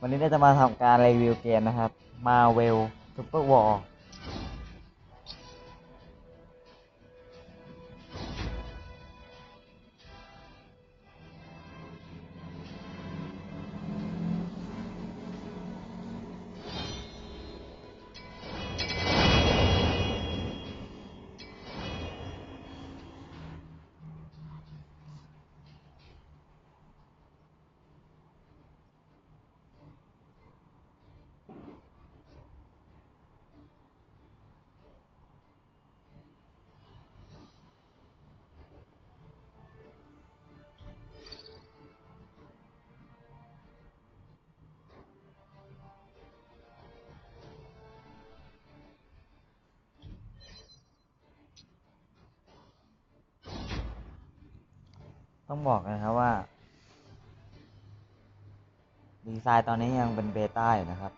วันนี้เราจะมาทำการรีวิวเกมนะครับ Marvel Super War ต้องบอกนะครับว่าดีไซน์ตอนนี้ยังเป็นเบต้าอยู่นะครับ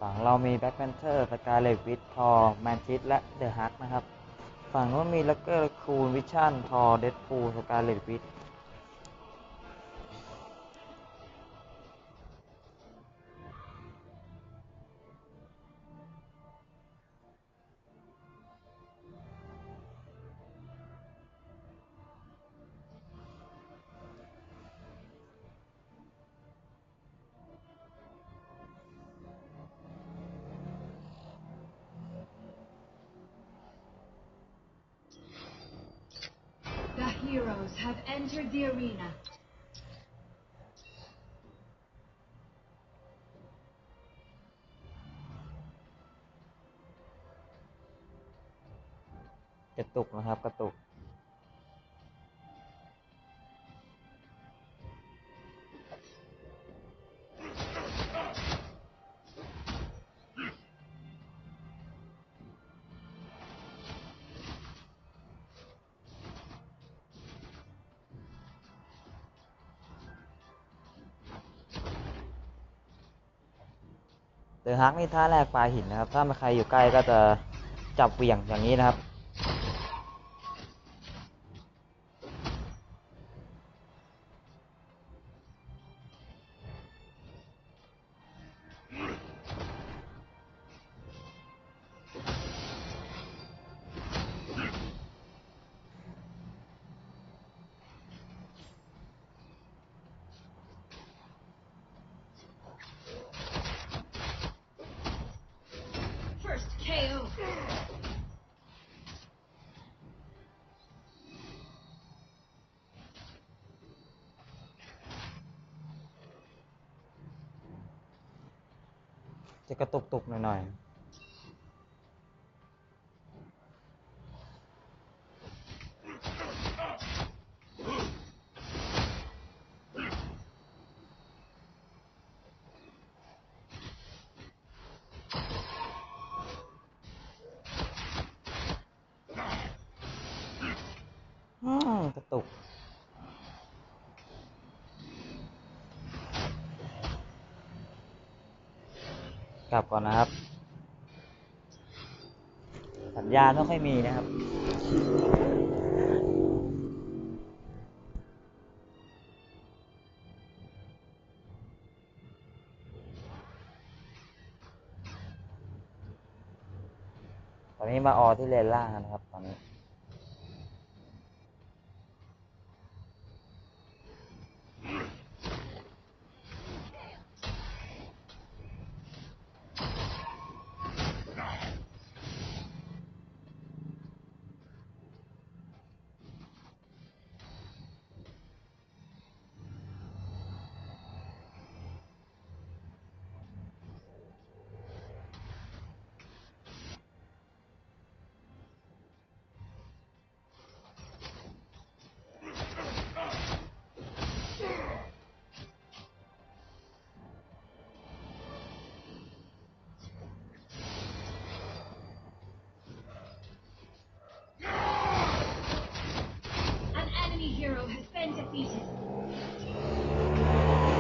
ฝั่งเรามีแบ็คแพนเทอร์ สกาเลตวิช ทอร์ แมนทิสและเดอะฮักนะครับ ฝั่งนู้นมีลักเกอร์ คูน วิชั่น ทอร์ เดดพูล สกาเลตวิชThe heroes have entered the arena. กระตุกนะครับกระตุกเดอะฮักนี่ท่าแรกปลาหินนะครับ ถ้าใครอยู่ใกล้ก็จะจับเหวี่ยงอย่างนี้นะครับ First KO. จะกระตุกๆหน่อยๆกระตุกกลับก่อนนะครับ สัญญาณไม่ค่อยมีนะครับตอนนี้มาออที่เลนล่างนะครับตอนนี้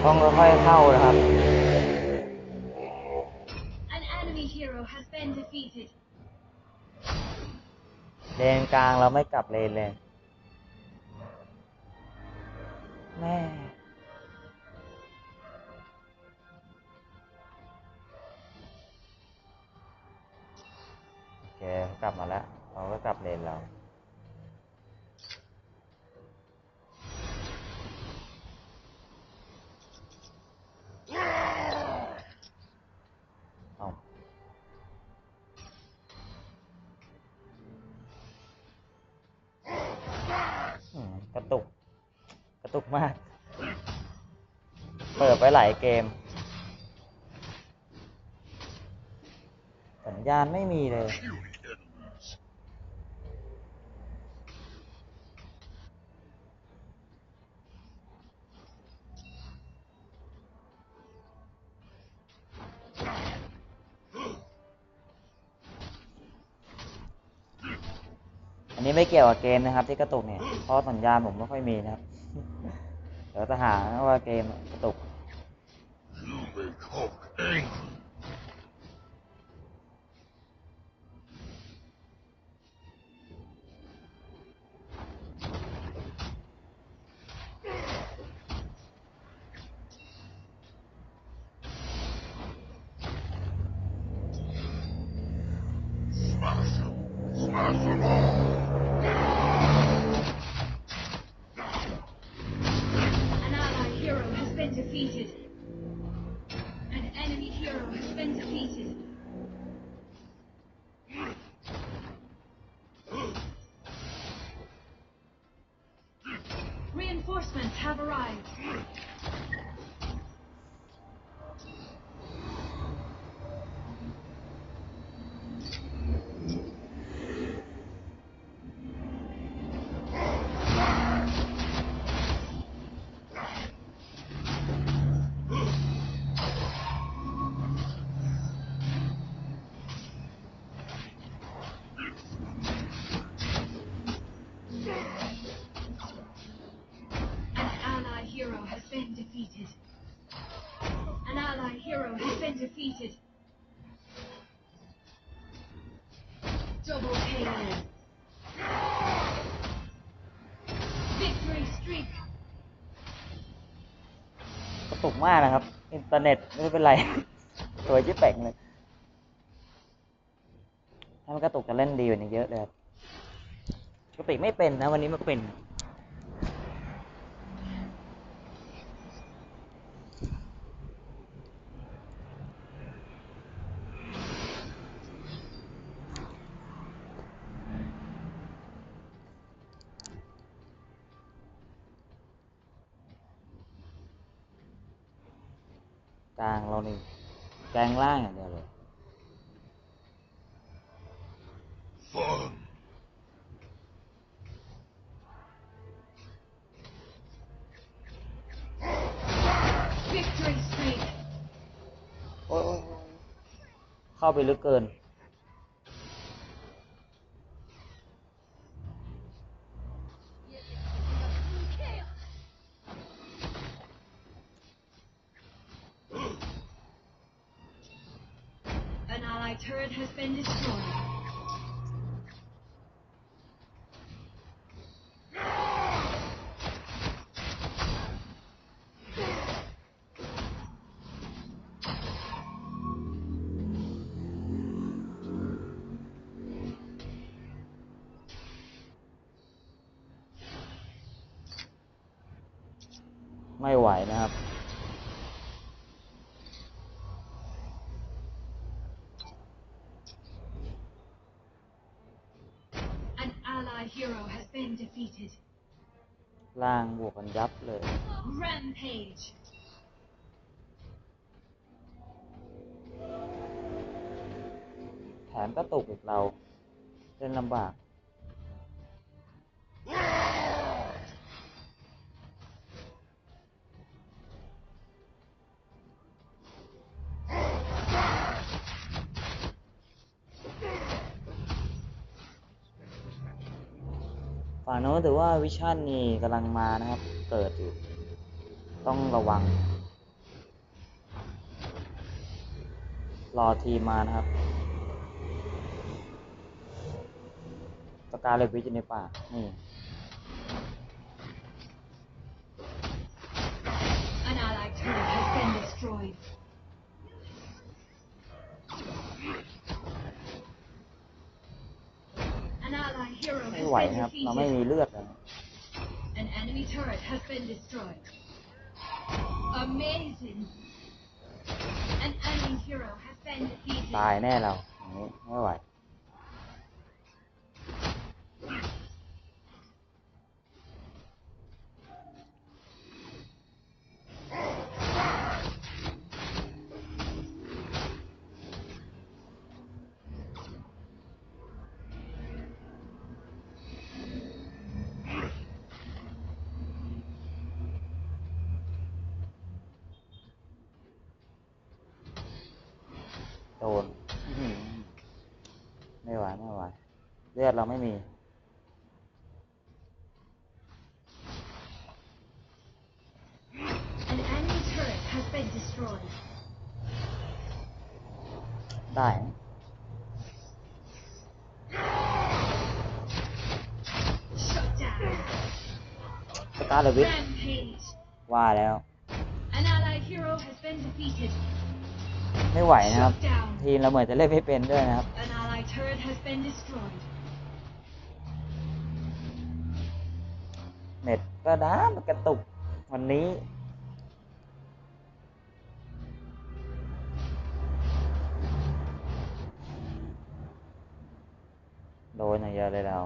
ต้องค่อยๆเข้านะครับ An enemy hero has been defeated. เลนกลางเราไม่กลับเลนเลยแม่โอเคกลับมาแล้วเราก็กลับเลนเราเอากระตุกกระตุกมากเปิดไปหลายเกมสัญญาณไม่มีเลยอันนี้ไม่เกี่ยวกับเกมนะครับที่กระตุกเนี่ยเพราะสัญญาณผมไม่ค่อยมีนะครับเดี๋ยวจะหาว่าเกมกระตุก You make Hulk angry. Smash him. Smash them all. An ally hero has been defeated. An enemy hero has been defeated. Reinforcements have arrived. An ally hero has been defeated. An ally hero has been defeated. Double KO. Victory streak. กระตุกมากนะครับอินเทอร์เน็ตไม่เป็นไร สวยจิ๊บแป่งเลยถ้ามันกระตุกจะเล่นดีกว่านี้เยอะเลยครับปกติไม่เป็นนะวันนี้มาเป็นกลางเรานี่แกงล่างอย่างเดียวเลย Fun. Victory streak. โอ้ยเข้าไปลึกเกิน An allied turret has been destroyed.ไม่ไหวนะครับ An ally hero has been defeated. ล่างบวกกันยับเลย Rampage. แถมกระตุกอีกเราเล่นลำบาก ฝั่งโน้นถือว่าวิชั่นนี่กำลังมานะครับ เกิดอยู่ต้องระวัง รอทีมมานะครับสกาเลตวิทอยู่ในป่านี่ An allied turret has been destroyed. An allied hero ไม่ has ไหว been นะครับ เราไม่ defeated. มีเลือดเลย An enemy turret has been destroyed. Amazing. An enemy hero has been ตาย defeated. แน่เราอย่างนี้ไม่ไหว โดนอื้อหือไม่ไหวไม่ไหวเลือดเราไม่มี An enemy turret has been destroyed. ได้นะ Shut down. สกาเลตวิท Rampage. ว่าแล้ว An allied hero has been defeated. ไม่ไหวนะครับ Shut down. ทีมเราเหมือนจะเล่นไม่เป็นด้วยนะครับ An allied turret has been destroyed. เน็ตก็ด้ามันกระตุกวันนี้ โดนอย่างเดียวเลยเรา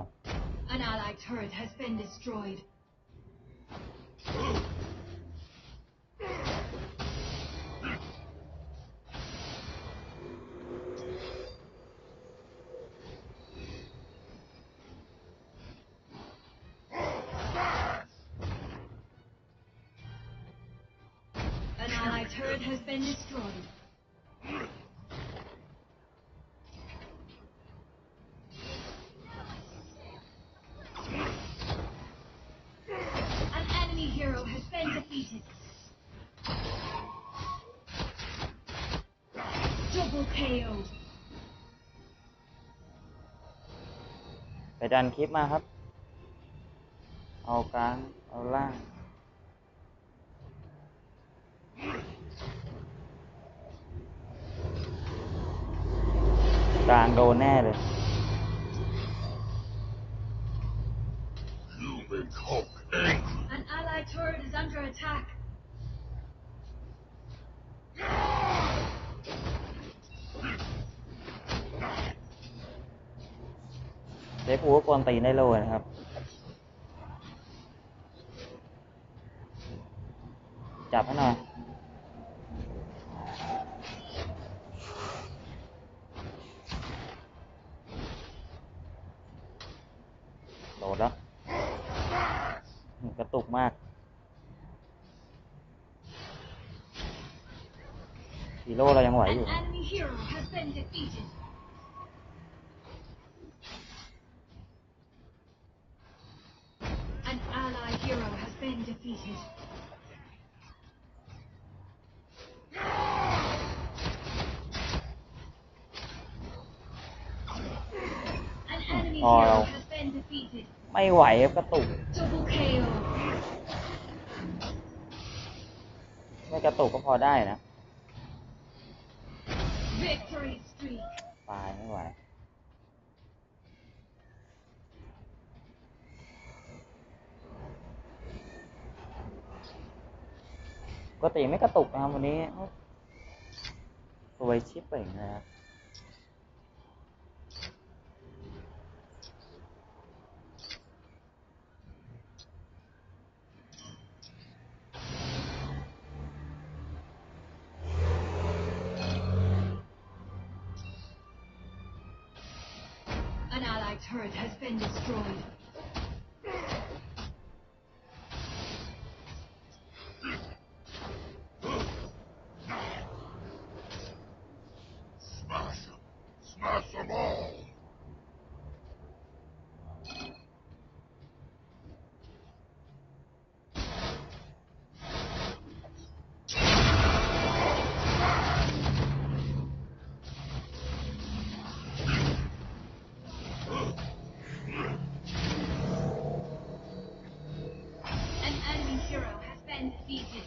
An allied turret has been destroyed. An allied turret has been destroyed. An enemy hero has been defeated. Double KO. ไปดันคลิปมาครับ เอากลาง เอาล่าง กลางโดนแน่เลย You make Hulk angry. An allied turret is under attack. เจ๊ปูก็กวนตีนได้เลยนะครับ จับให้หน่อย โดดแล้วกระตุกมากฮีโร่เรายังไหว An อยู่ enemy hero has been defeated. An allied hero has been defeated. An enemy Oh. hero has been defeated. ไม่ไหวครับกระตุก Double KO. ไม่กระตุกก็พอได้นะ Victory streak. ตายไม่ไหว ปกติไม่กระตุกนะครับวันนี้สวยชิปเป่งนะครับ An allied turret has been destroyed. Smash them. Smash them all. hero has been defeated.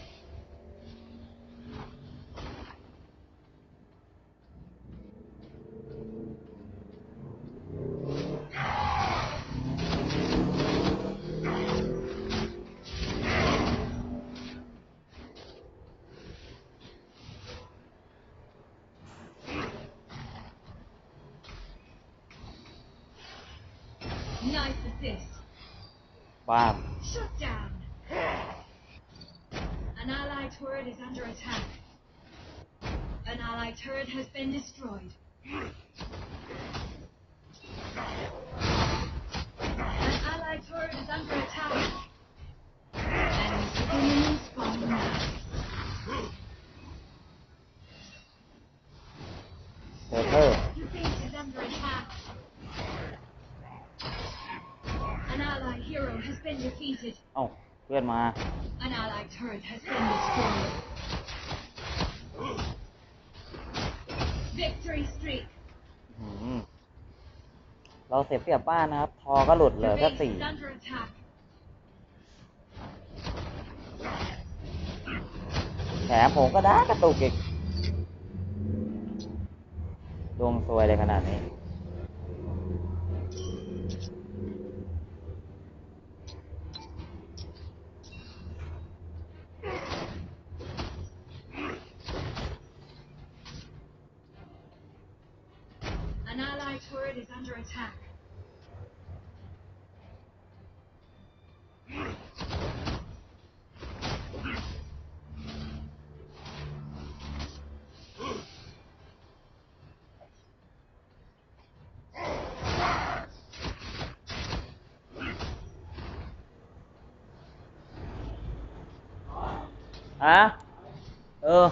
Nice assist. บ้าม Shut down. An allied turret is under attack. An allied turret has been destroyed. An allied turret is under attack. And enemy spawn now. เซอร์เทอร์ Your base is under attack. An allied hero has been defeated. เอ้าเพื่อนมา An allied turret has been destroyed. Victory streak. อื้อหือเราเสียเปรียบบ้านนะครับ ทอก็หลุดเหลื Your อแค่ base สี่ is under attack. แถมผมก็ได้กระตุกอีกดวงซวยเลยขนาดนี้ An allied turret is under attack. Hả? Ừ.